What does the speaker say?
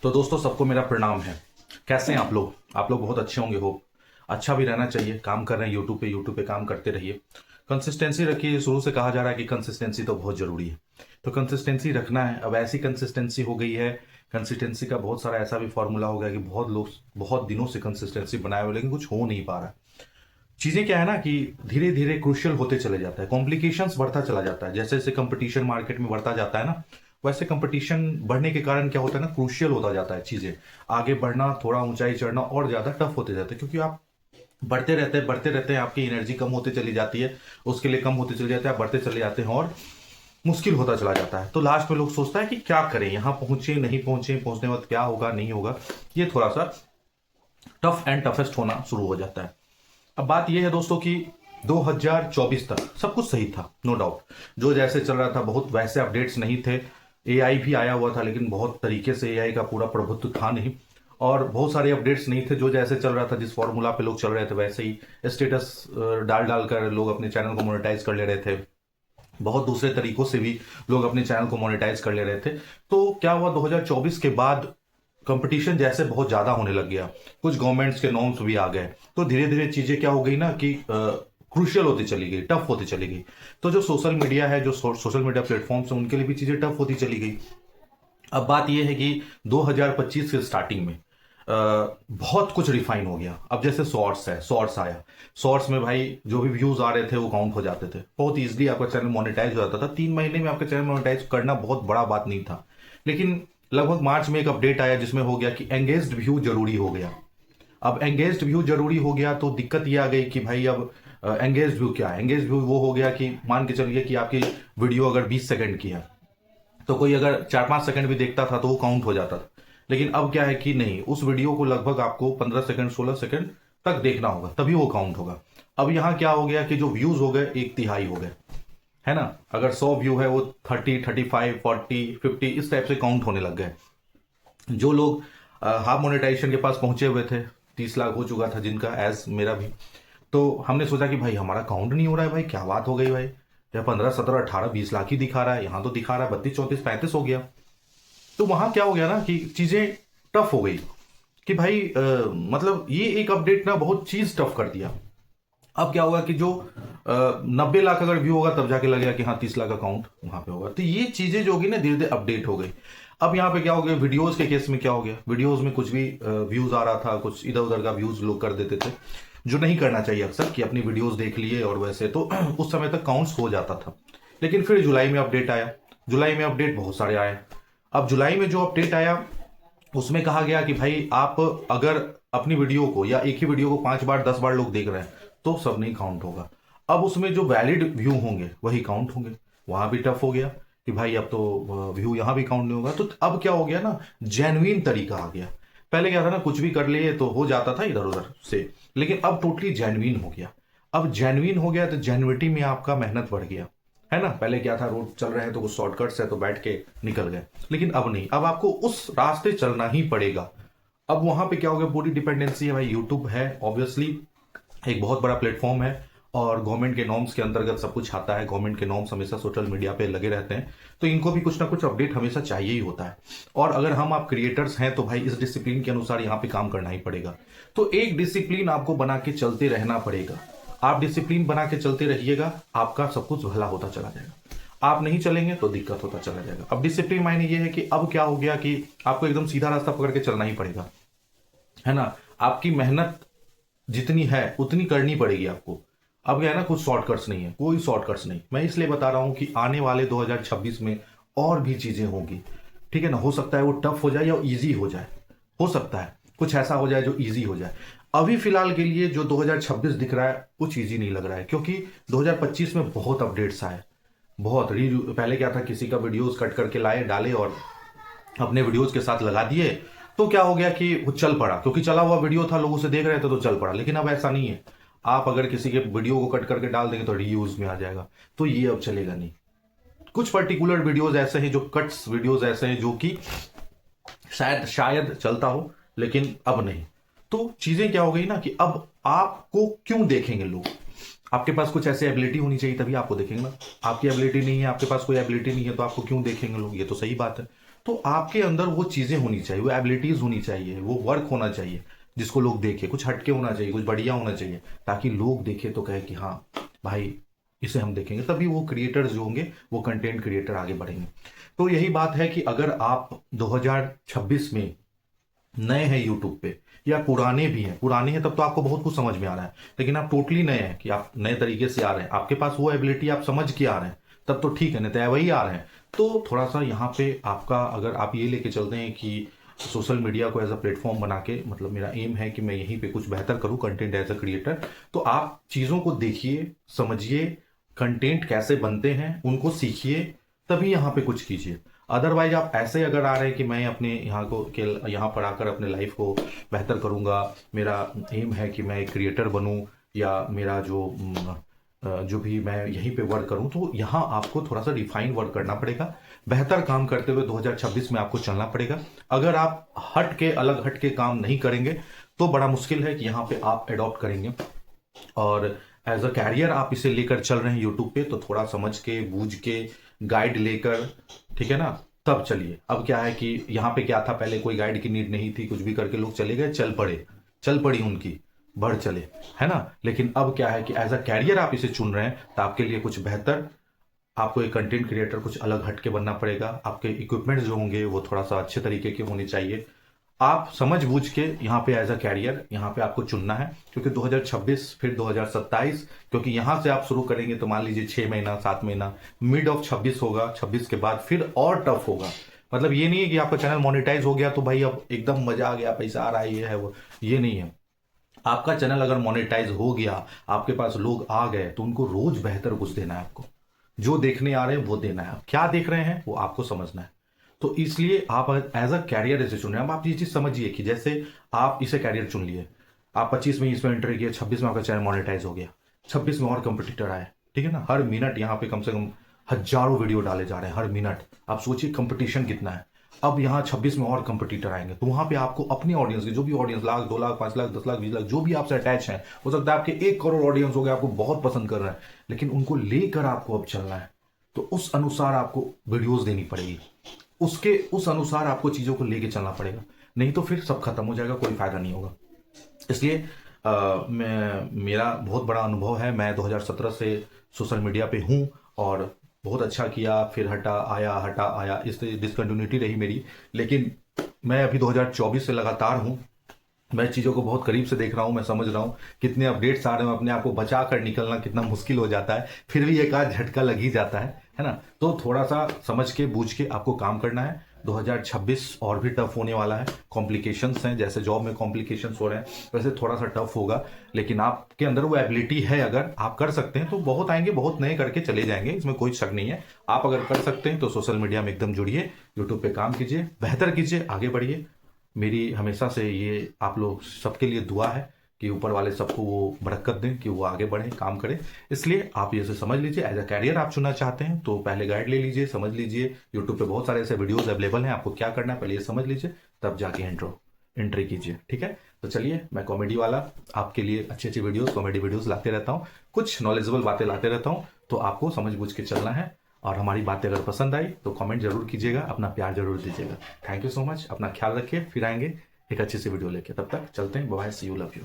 तो दोस्तों सबको मेरा प्रणाम है। कैसे हैं आप लोग? आप लोग बहुत अच्छे होंगे। हो अच्छा भी रहना चाहिए। काम कर रहे हैं यूट्यूब पे काम करते रहिए। कंसिस्टेंसी रखिए। शुरू से कहा जा रहा है कि कंसिस्टेंसी तो बहुत जरूरी है, तो कंसिस्टेंसी रखना है। अब ऐसी कंसिस्टेंसी हो गई है, कंसिस्टेंसी का बहुत सारा ऐसा भी फॉर्मूला हो गया कि बहुत लोग बहुत दिनों से कंसिस्टेंसी बनाए हुए लेकिन कुछ हो नहीं पा रहा है। चीजें क्या है ना कि धीरे धीरे क्रूशियल होते चले जाता है, कॉम्प्लिकेशंस बढ़ता चला जाता है। जैसे जैसे कंपटीशन मार्केट में बढ़ता जाता है ना, वैसे कंपटीशन बढ़ने के कारण क्या होता है ना, क्रूशियल होता जाता है। चीजें आगे बढ़ना, थोड़ा ऊंचाई चढ़ना और ज्यादा टफ होते जाते हैं, क्योंकि आप बढ़ते रहते हैं, आपकी एनर्जी कम होती चली जाती है, उसके लिए कम होते चले जाते हैं, आप बढ़ते चले जाते हैं और मुश्किल होता चला जाता है। तो लास्ट में लोग सोचता है कि क्या करें, यहाँ पहुंचे नहीं पहुंचे, पहुंचने वक्त क्या होगा नहीं होगा। ये थोड़ा सा टफ एंड टफेस्ट होना शुरू हो जाता है। अब बात यह है दोस्तों कि 2024 तक सब कुछ सही था, नो डाउट। जो जैसे चल रहा था, बहुत वैसे अपडेट्स नहीं थे। एआई भी आया हुआ था लेकिन बहुत तरीके से एआई का पूरा प्रभुत्व था नहीं, और बहुत सारे अपडेट्स नहीं थे। जो जैसे चल रहा था, जिस फॉर्मूला पे लोग चल रहे थे, वैसे ही स्टेटस डाल डाल कर लोग अपने चैनल को मोनेटाइज कर ले रहे थे। बहुत दूसरे तरीकों से भी लोग अपने चैनल को मोनेटाइज कर ले रहे थे। तो क्या हुआ, 2024 के बाद कंपटीशन जैसे बहुत ज्यादा होने लग गया, कुछ गवर्नमेंट्स के नॉर्म्स भी आ गए, तो धीरे धीरे चीजें क्या हो गई ना कि क्रूशियल होती चली गई, टफ होती चली गई। तो जो सोशल मीडिया है, जो सोशल मीडिया प्लेटफॉर्म्स हैं, उनके लिए भी चीजें टफ होती चली गई। अब बात यह है कि 2025 के स्टार्टिंग में बहुत कुछ रिफाइन हो गया। अब जैसे शॉर्ट्स है, शॉर्ट्स आया, शॉर्ट्स में भाई जो भी व्यूज आ रहे थे वो काउंट हो जाते थे, बहुत इजीली आपका चैनल मोनेटाइज हो जाता था। 3 महीने में आपका चैनल मोनेटाइज करना बहुत बड़ा बात नहीं था। लेकिन लगभग मार्च में एक अपडेट आया जिसमें हो गया कि एंगेज्ड व्यू जरूरी हो गया। अब एंगेज्ड व्यू जरूरी हो गया तो दिक्कत ये आ गई कि भाई अब एंगेज्ड व्यू क्या है। एंगेज्ड व्यू वो हो गया कि मान के चलिए कि आपकी वीडियो अगर 20 सेकंड की है, तो कोई अगर 4-5 सेकंड भी देखता था तो वो काउंट हो जाता था। लेकिन अब क्या है कि नहीं, उस वीडियो को लगभग आपको 15 सेकंड 16 सेकंड तक देखना होगा, तभी वो काउंट होगा। अब यहां क्या हो गया कि जो व्यूज हो गए 1/3 हो गए, है ना। अगर 100 व्यू है वो 30, 35, 40, 50 इस टाइप से काउंट होने लग गए। जो लोग हाफ मोनेटाइजेशन के पास पहुंचे हुए थे, 30 लाख हो चुका था जिनका, एज मेरा भी, तो हमने सोचा कि भाई हमारा काउंट नहीं हो रहा है, भाई क्या बात हो गई भाई, या 15, 17, 18, 20 लाख ही दिखा रहा है, यहां तो दिखा रहा है 32, 34, 35 हो गया। तो वहां क्या हो गया ना कि चीजें टफ हो गई कि भाई मतलब ये एक अपडेट ना बहुत चीज टफ कर दिया। अब क्या होगा कि जो 90 लाख अगर व्यू होगा तब जाके लगेगा कि हाँ 30 लाख अकाउंट वहां पे होगा। तो ये चीजें जो होगी ना धीरे धीरे अपडेट हो गई। अब यहाँ पे क्या हो गया, वीडियोस के केस में क्या हो गया, वीडियोस में कुछ भी व्यूज आ रहा था, कुछ इधर उधर का व्यूज लोग कर देते थे, जो नहीं करना चाहिए अक्सर, कि अपनी वीडियोस देख लिए और वैसे तो उस समय तक काउंट्स हो जाता था। लेकिन फिर जुलाई में अपडेट आया, जुलाई में अपडेट बहुत सारे आए। अब जुलाई में जो अपडेट आया उसमें कहा गया कि भाई आप अगर अपनी वीडियो को या एक ही वीडियो को 5 बार 10 बार लोग देख रहे हैं तो सब नहीं काउंट होगा। अब उसमें जो वैलिड व्यू होंगे वही काउंट होंगे। वहां भी टफ हो गया कि भाई अब तो व्यू यहां भी काउंट नहीं होगा। तो अब क्या हो गया ना, जेन्युइन तरीका आ गया। पहले क्या था ना, कुछ भी कर लिए तो हो जाता था इधर उधर से, लेकिन अब टोटली जेन्युइन हो गया। अब जेन्युइन हो गया तो जेन्युइनिटी में आपका मेहनत बढ़ गया, है ना। पहले क्या था, रोड चल रहे हैं तो कुछ शॉर्टकट्स है तो बैठ के निकल गए, लेकिन अब नहीं, अब आपको उस रास्ते चलना ही पड़ेगा। अब वहां पे क्या हो गया, पूरी डिपेंडेंसी है भाई, यूट्यूब है ऑब्वियसली एक बहुत बड़ा प्लेटफॉर्म है, और गवर्नमेंट के नॉर्म्स के अंतर्गत सब कुछ आता है। गवर्नमेंट के नॉर्म्स हमेशा सोशल मीडिया पे लगे रहते हैं, तो इनको भी कुछ ना कुछ अपडेट हमेशा चाहिए ही होता है। और अगर हम आप क्रिएटर्स हैं तो भाई इस डिसिप्लिन के अनुसार यहाँ पे काम करना ही पड़ेगा। तो एक डिसिप्लिन आपको बना के चलते रहना पड़ेगा। आप डिसिप्लिन बना के चलते रहिएगा, आपका सब कुछ भला होता चला जाएगा। आप नहीं चलेंगे तो दिक्कत होता चला जाएगा। अब डिसिप्लिन मायने ये है कि अब क्या हो गया कि आपको एकदम सीधा रास्ता पकड़ के चलना ही पड़ेगा, है ना। आपकी मेहनत जितनी है उतनी करनी पड़ेगी आपको। अब क्या है ना, कुछ शॉर्टकट्स नहीं है, कोई शॉर्टकट्स नहीं। मैं इसलिए बता रहा हूं कि आने वाले 2026 में और भी चीजें होंगी, ठीक है ना। हो सकता है वो टफ हो जाए या इजी हो जाए, हो सकता है कुछ ऐसा हो जाए जो इजी हो जाए। अभी फिलहाल के लिए जो 2026 दिख रहा है कुछ इजी नहीं लग रहा है, क्योंकि 2025 में बहुत अपडेट्स आए, बहुत पहले क्या था, किसी का वीडियोस कट करके लाए डाले और अपने वीडियोस के साथ लगा दिए, तो क्या हो गया कि वो चल पड़ा, क्योंकि चला हुआ वीडियो था, लोग उसे देख रहे थे तो चल पड़ा। लेकिन अब ऐसा नहीं है, आप अगर किसी के वीडियो को कट करके डाल देंगे तो रीयूज में आ जाएगा, तो ये अब चलेगा नहीं। कुछ पर्टिकुलर वीडियोस ऐसे हैं, जो कट्स वीडियोस ऐसे हैं जो कि शायद शायद चलता हो, लेकिन अब नहीं। तो चीजें क्या हो गई ना कि अब आपको क्यों देखेंगे लोग, आपके पास कुछ ऐसी एबिलिटी होनी चाहिए तभी आपको देखेंगे ना। आपकी एबिलिटी नहीं है, आपके पास कोई एबिलिटी नहीं है, तो आपको क्यों देखेंगे लोग, ये तो सही बात है। तो आपके अंदर वो चीजें होनी चाहिए, वो एबिलिटीज होनी चाहिए, वो वर्क होना चाहिए जिसको लोग देखे, कुछ हटके होना चाहिए, कुछ बढ़िया होना चाहिए, ताकि लोग देखे तो कहे कि हाँ भाई इसे हम देखेंगे, तभी वो क्रिएटर्स जो होंगे वो कंटेंट क्रिएटर आगे बढ़ेंगे। तो यही बात है कि अगर आप 2026 में नए हैं यूट्यूब पे, या पुराने भी हैं, पुराने हैं तब तो आपको बहुत कुछ समझ में आ रहा है, लेकिन आप टोटली नए हैं कि आप नए तरीके से आ रहे हैं, आपके पास वो एबिलिटी आप समझ के आ रहे हैं, तब तो ठीक है, नहीं तो वही आ रहे हैं। तो थोड़ा सा यहाँ पे आपका, अगर आप ये लेके चलते हैं कि सोशल मीडिया को एज अ प्लेटफॉर्म बना के, मतलब मेरा एम है कि मैं यहीं पे कुछ बेहतर करूं कंटेंट एज अ क्रिएटर, तो आप चीज़ों को देखिए, समझिए, कंटेंट कैसे बनते हैं उनको सीखिए, तभी यहाँ पे कुछ कीजिए। अदरवाइज आप ऐसे अगर आ रहे हैं कि मैं अपने यहाँ पर आकर अपने लाइफ को बेहतर करूंगा, मेरा एम है कि मैं एक क्रिएटर बनूं, या मेरा जो भी मैं यहीं पे वर्क करूं, तो यहाँ आपको थोड़ा सा रिफाइन वर्क करना पड़ेगा, बेहतर काम करते हुए 2026 में आपको चलना पड़ेगा। अगर आप अलग हट के काम नहीं करेंगे तो बड़ा मुश्किल है कि यहाँ पे आप एडॉप्ट करेंगे। और एज अ कैरियर आप इसे लेकर चल रहे हैं यूट्यूब पे, तो थोड़ा समझ के बूझ के गाइड लेकर, ठीक है ना, तब चलिए। अब क्या है कि यहाँ पे क्या था, पहले कोई गाइड की नीड नहीं थी, कुछ भी करके लोग चले गए, चल पड़ी उनकी, बढ़ चले, है ना। लेकिन अब क्या है कि एज अ कैरियर आप इसे चुन रहे हैं, तो आपके लिए कुछ बेहतर, आपको एक कंटेंट क्रिएटर कुछ अलग हटके बनना पड़ेगा। आपके इक्विपमेंट्स जो होंगे वो थोड़ा सा अच्छे तरीके के होने चाहिए। आप समझ बूझ के यहाँ पे एज अ कैरियर यहाँ पे आपको चुनना है, क्योंकि 2026 फिर 2027, क्योंकि यहाँ से आप शुरू करेंगे तो मान लीजिए 6 महीना 7 महीना, मिड ऑफ 26 होगा, 26 के बाद फिर और टफ होगा। मतलब ये नहीं है कि आपका चैनल मोनेटाइज हो गया तो भाई अब एकदम मजा आ गया, पैसा आ रहा है, ये है वो, ये नहीं है। आपका चैनल अगर मोनेटाइज हो गया, आपके पास लोग आ गए, तो उनको रोज बेहतर कुछ देना है, आपको जो देखने आ रहे हैं वो देना है, क्या देख रहे हैं वो आपको समझना है। तो इसलिए आप एज अ कैरियर इसे चुन रहे हैं। अब आप ये चीज समझिए कि जैसे आप इसे कैरियर चुन लिए, आप 25 में इसमें एंट्री किया, 26 में आपका चैनल मोनेटाइज हो गया, 26 में और कंपटीटर आए, ठीक है ना, हर मिनट यहाँ पे कम से कम हजारों वीडियो डाले जा रहे हैं हर मिनट। आप सोचिए कंपटीशन कितना है। अब यहाँ 26 में और कंपटीटर आएंगे, तो वहां पे आपको अपनी ऑडियंस की, जो भी ऑडियंस, लाख 2 लाख 5 लाख 10 लाख 20 लाख जो भी आपसे अटैच है, हो सकता है आपके 1 करोड़ ऑडियंस हो गया, आपको बहुत पसंद कर रहे हैं, लेकिन उनको लेकर आपको अब चलना है, तो उस अनुसार आपको वीडियोस देनी पड़ेगी, उस अनुसार आपको चीजों को लेके चलना पड़ेगा, नहीं तो फिर सब खत्म हो जाएगा, कोई फायदा नहीं होगा। इसलिए मेरा बहुत बड़ा अनुभव है, मैं 2017 से सोशल मीडिया पे हूं और बहुत अच्छा किया, फिर हटा आया, इस डिसकंटिन्यूटी रही मेरी, लेकिन मैं अभी 2024 से लगातार हूं। मैं चीज़ों को बहुत करीब से देख रहा हूँ, मैं समझ रहा हूँ कितने अपडेट्स आ रहे हैं, अपने आप को बचा कर निकलना कितना मुश्किल हो जाता है, फिर भी एक आध झटका लग ही जाता है ना। तो थोड़ा सा समझ के बूझ के आपको काम करना है। 2026 और भी टफ होने वाला है, कॉम्प्लिकेशंस हैं, जैसे जॉब में कॉम्प्लिकेशंस हो रहे हैं वैसे थोड़ा सा टफ होगा, लेकिन आपके अंदर वो एबिलिटी है, अगर आप कर सकते हैं तो बहुत आएंगे, बहुत नए करके चले जाएंगे, इसमें कोई शक नहीं है। आप अगर कर सकते हैं तो सोशल मीडिया में एकदम जुड़िए, यूट्यूब पे काम कीजिए, बेहतर कीजिए, आगे बढ़िए। मेरी हमेशा से ये आप लोग सबके लिए दुआ है कि ऊपर वाले सबको वो बरकत दें कि वो आगे बढ़े, काम करें। इसलिए आप ये समझ लीजिए, एज अ कैरियर आप चुनना चाहते हैं तो पहले गाइड ले लीजिए, समझ लीजिए, यूट्यूब पे बहुत सारे ऐसे वीडियोस अवेलेबल हैं, आपको क्या करना है पहले ये समझ लीजिए, तब जाके एंट्री कीजिए, ठीक है। तो चलिए, मैं कॉमेडी वाला आपके लिए अच्छी अच्छी वीडियोस, कॉमेडी वीडियोस लाते रहता हूँ, कुछ नॉलेजेबल बातें लाते रहता हूँ, तो आपको समझ बूझ के चलना है। और हमारी बातें अगर पसंद आई तो कमेंट जरूर कीजिएगा, अपना प्यार जरूर दीजिएगा। थैंक यू सो मच, अपना ख्याल रखिए, फिर आएंगे एक अच्छी सी वीडियो लेके, तब तक चलते हैं, bye, see you, love you.